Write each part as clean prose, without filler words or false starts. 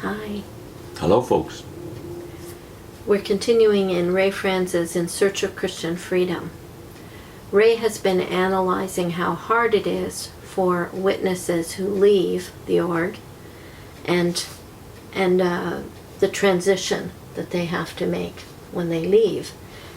Hi. Hello, folks. We're continuing in Ray Franz's In Search of Christian Freedom. Ray has been analyzing how hard it is for witnesses who leave the org and the transition that they have to make when they leave.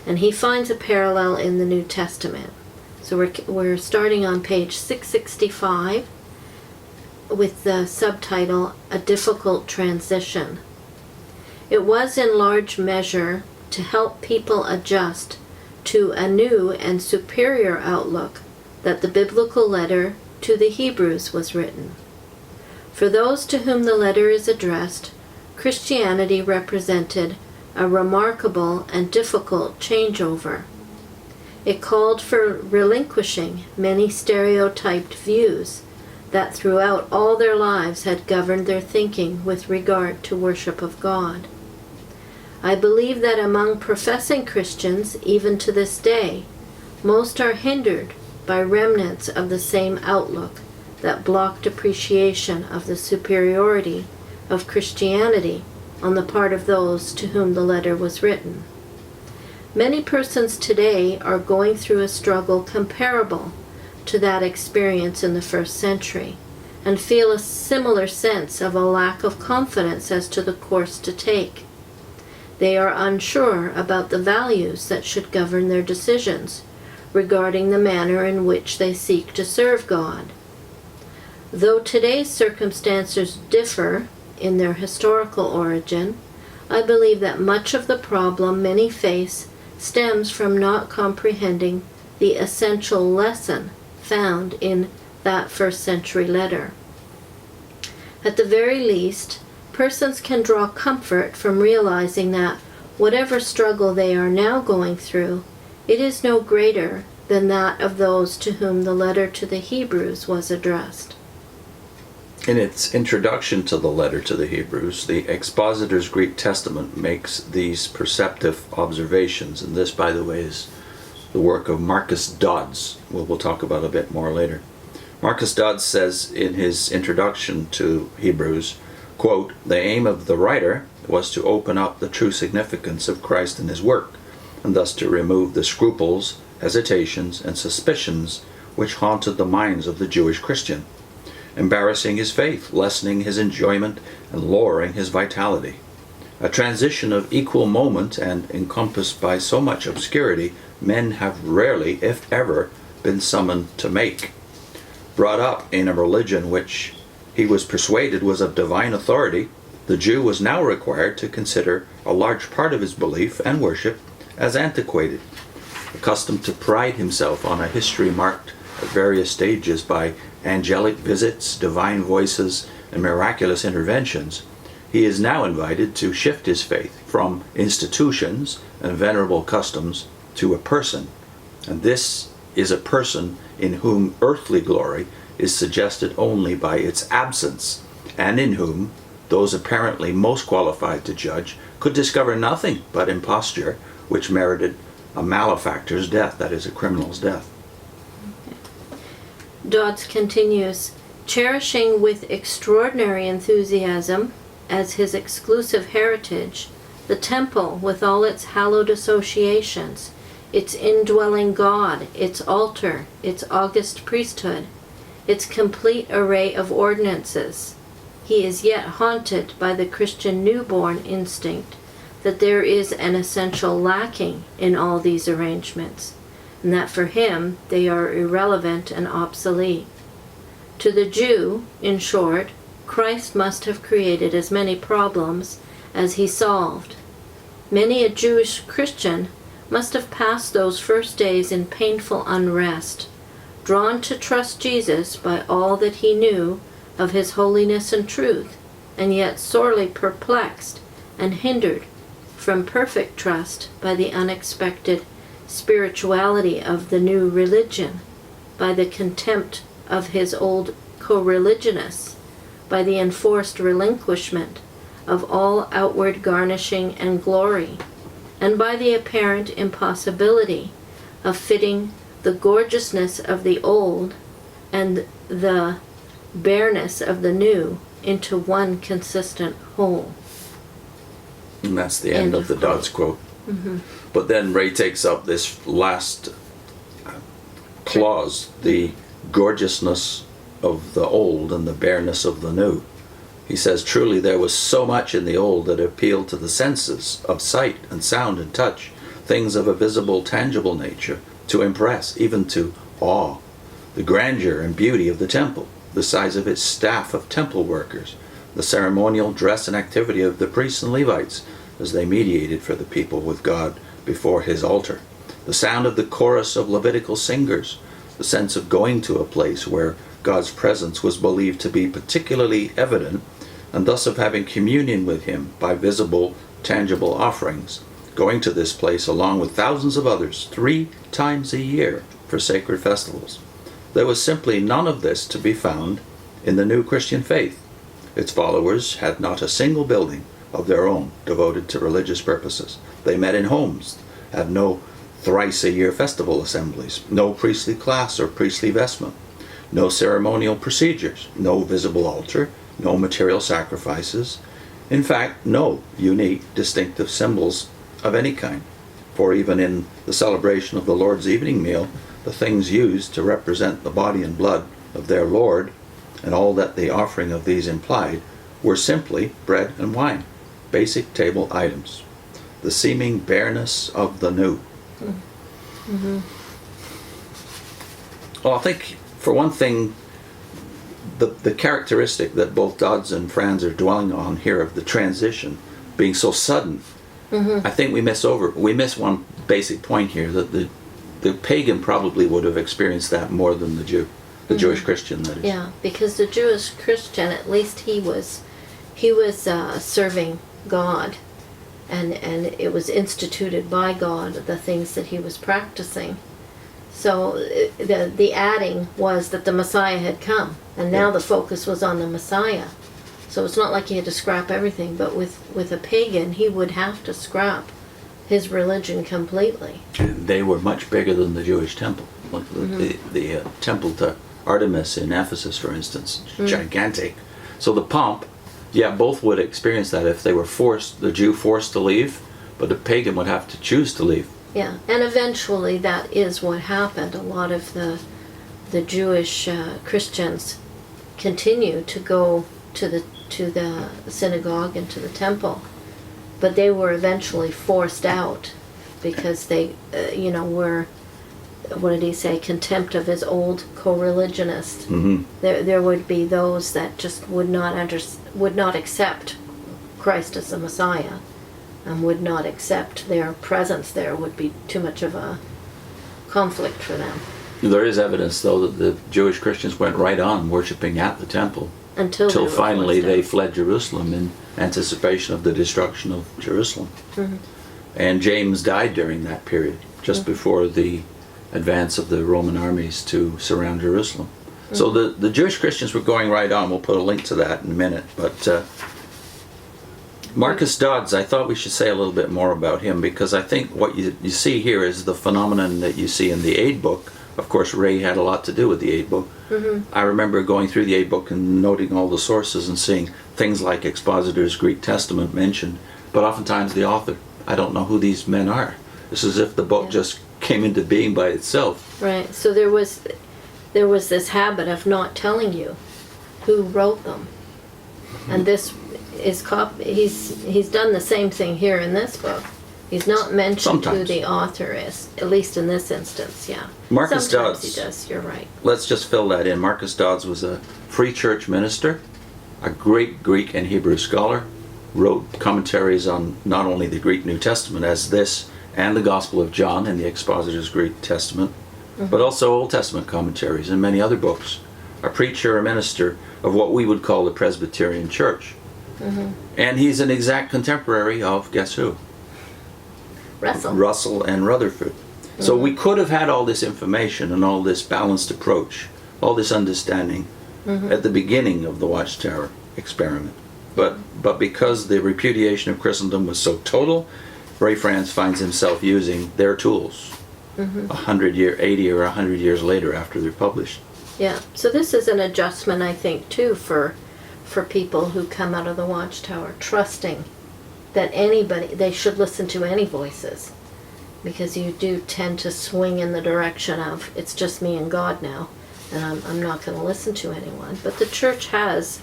And he finds a parallel in the New Testament. So we're starting on page 665 with the subtitle, A Difficult Transition. It was in large measure to help people adjust to a new and superior outlook that the biblical letter to the Hebrews was written. For those to whom the letter is addressed, Christianity represented a remarkable and difficult changeover. It called for relinquishing many stereotyped views that throughout all their lives had governed their thinking with regard to worship of God. I believe that among professing Christians, even to this day, most are hindered by remnants of the same outlook that blocked appreciation of the superiority of Christianity on the part of those to whom the letter was written. Many persons today are going through a struggle comparable to that experience in the first century and feel a similar sense of a lack of confidence as to the course to take. They are unsure about the values that should govern their decisions regarding the manner in which they seek to serve God. Though today's circumstances differ in their historical origin, I believe that much of the problem many face stems from not comprehending the essential lesson found in that first century letter. At the very least, persons can draw comfort from realizing that whatever struggle they are now going through, it is no greater than that of those to whom the letter to the Hebrews was addressed. In its introduction to the letter to the Hebrews, the Expositor's Greek Testament makes these perceptive observations, and this, by the way, is the work of Marcus Dods, we'll talk about a bit more later. Marcus Dods says in his introduction to Hebrews, quote, "The aim of the writer was to open up the true significance of Christ and his work, and thus to remove the scruples, hesitations, and suspicions which haunted the minds of the Jewish Christian, embarrassing his faith, lessening his enjoyment, and lowering his vitality. A transition of equal moment and encompassed by so much obscurity men have rarely, if ever, been summoned to make. Brought up in a religion which he was persuaded was of divine authority, the Jew was now required to consider a large part of his belief and worship as antiquated. Accustomed to pride himself on a history marked at various stages by angelic visits, divine voices, and miraculous interventions, he is now invited to shift his faith from institutions and venerable customs to a person. And this is a person in whom earthly glory is suggested only by its absence, and in whom those apparently most qualified to judge could discover nothing but imposture which merited a malefactor's death, that is, a criminal's death." Dodds continues, cherishing with extraordinary enthusiasm as his exclusive heritage the temple with all its hallowed associations, its indwelling God, its altar, its august priesthood, its complete array of ordinances, he is yet haunted by the Christian newborn instinct that there is an essential lacking in all these arrangements, and that for him they are irrelevant and obsolete. To the Jew, in short, Christ must have created as many problems as he solved. Many a Jewish Christian must have passed those first days in painful unrest, drawn to trust Jesus by all that he knew of his holiness and truth, and yet sorely perplexed and hindered from perfect trust by the unexpected spirituality of the new religion, by the contempt of his old co-religionists, by the enforced relinquishment of all outward garnishing and glory, and by the apparent impossibility of fitting the gorgeousness of the old and the bareness of the new into one consistent whole. And that's the end of the Dodds quote. But then Ray takes up this last clause, the gorgeousness of the old and the bareness of the new. He says, truly there was so much in the old that appealed to the senses of sight and sound and touch, things of a visible, tangible nature, to impress, even to awe. The grandeur and beauty of the temple, the size of its staff of temple workers, the ceremonial dress and activity of the priests and Levites as they mediated for the people with God before his altar, the sound of the chorus of Levitical singers, the sense of going to a place where God's presence was believed to be particularly evident, and thus of having communion with him by visible, tangible offerings, going to this place along with thousands of others 3 times a year for sacred festivals. There was simply none of this to be found in the new Christian faith. Its followers had not a single building of their own devoted to religious purposes. They met in homes, had no thrice-a-year festival assemblies, no priestly class or priestly vestment, no ceremonial procedures, no visible altar, no material sacrifices, in fact, no unique, distinctive symbols of any kind. For even in the celebration of the Lord's evening meal, the things used to represent the body and blood of their Lord, and all that the offering of these implied, were simply bread and wine, basic table items, the seeming bareness of the new. Mm-hmm. Well, I think, for one thing, the characteristic that both Dodds and Franz are dwelling on here of the transition being so sudden, I think we miss one basic point here, that the pagan probably would have experienced that more than the Jew, the Jewish Christian, that is. Yeah, because the Jewish Christian, at least he was serving God, and it was instituted by God, the things that he was practicing. So the adding was that the Messiah had come, and now the focus was on the Messiah. So it's not like he had to scrap everything, but with a pagan, he would have to scrap his religion completely. They were much bigger than the Jewish temple. Like the temple to Artemis in Ephesus, for instance, gigantic. So the pomp, yeah, both would experience that if they were the Jew forced to leave, but the pagan would have to choose to leave. Yeah, and eventually that is what happened. A lot of the Jewish Christians continue to go to the synagogue and to the temple, but they were eventually forced out because they, were, what did he say, contempt of his old co-religionists. Mm-hmm. There would be those that just would not accept Christ as the Messiah, and would not accept their presence there. Would be too much of a conflict for them. There is evidence, though, that the Jewish Christians went right on worshiping at the temple until finally they fled Jerusalem in anticipation of the destruction of Jerusalem. Mm-hmm. And James died during that period, just before the advance of the Roman armies to surround Jerusalem. Mm-hmm. So the Jewish Christians were going right on. We'll put a link to that in a minute. But Marcus Dods, I thought we should say a little bit more about him, because I think what you see here is the phenomenon that you see in the Aid book. Of course, Ray had a lot to do with the Aid book. Mm-hmm. I remember going through the Aid book and noting all the sources and seeing things like Expositor's Greek Testament mentioned, but oftentimes the author, I don't know who these men are. It's as if the book just came into being by itself. Right. So there was this habit of not telling you who wrote them, and this is he's done the same thing here in this book. He's not mentioned who the author is, at least in this instance. Yeah. Marcus Sometimes Dods. he does. You're right. Let's just fill that in. Marcus Dods was a free church minister, a great Greek and Hebrew scholar, wrote commentaries on not only the Greek New Testament as this and the Gospel of John in the Expositor's Greek Testament, but also Old Testament commentaries and many other books. A preacher, a minister of what we would call the Presbyterian Church. Mm-hmm. And he's an exact contemporary of, guess who? Russell and Rutherford. Mm-hmm. So we could have had all this information and all this balanced approach, all this understanding at the beginning of the Watchtower experiment. But because the repudiation of Christendom was so total, Ray Franz finds himself using their tools 80 or 100 years later after they're published. Yeah. So this is an adjustment, I think, too, for for people who come out of the Watchtower, trusting that they should listen to any voices, because you do tend to swing in the direction of, it's just me and God now, and I'm not going to listen to anyone. But the church has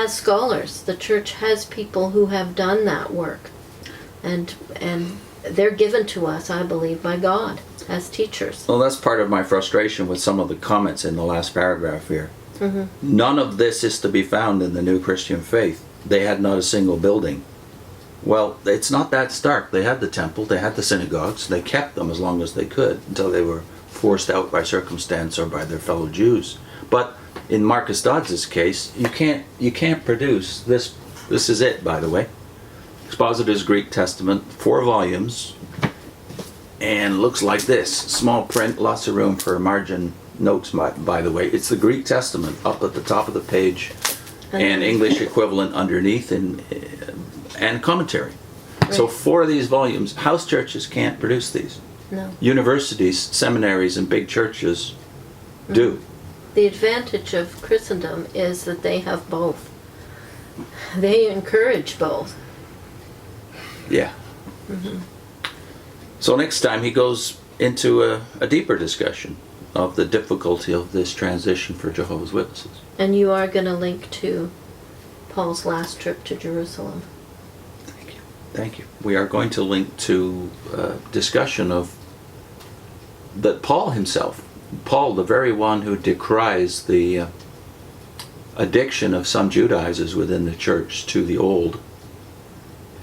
scholars. The church has people who have done that work, and they're given to us, I believe, by God as teachers. Well, that's part of my frustration with some of the comments in the last paragraph here. Mm-hmm. None of this is to be found in the new Christian faith. They had not a single building. Well, it's not that stark. They had the temple, they had the synagogues, they kept them as long as they could until they were forced out by circumstance or by their fellow Jews. But in Marcus Dods' case, you can't produce this. This is it, by the way. Expositor's Greek Testament, 4 volumes, and looks like this. Small print, lots of room for margin notes, by the way. It's the Greek Testament up at the top of the page, and English equivalent underneath, and commentary. Right. So 4 of these volumes. House churches can't produce these. No. Universities, seminaries, and big churches do. The advantage of Christendom is that they have both. They encourage both. Yeah. Mm-hmm. So next time he goes into a deeper discussion of the difficulty of this transition for Jehovah's Witnesses. And you are going to link to Paul's last trip to Jerusalem. Thank you. Thank you. We are going to link to a discussion of that Paul himself, Paul, the very one who decries the addiction of some Judaizers within the church to the old,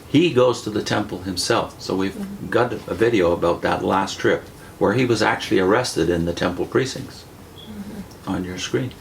he goes to the temple himself. So we've got a video about that last trip where he was actually arrested in the temple precincts on your screen.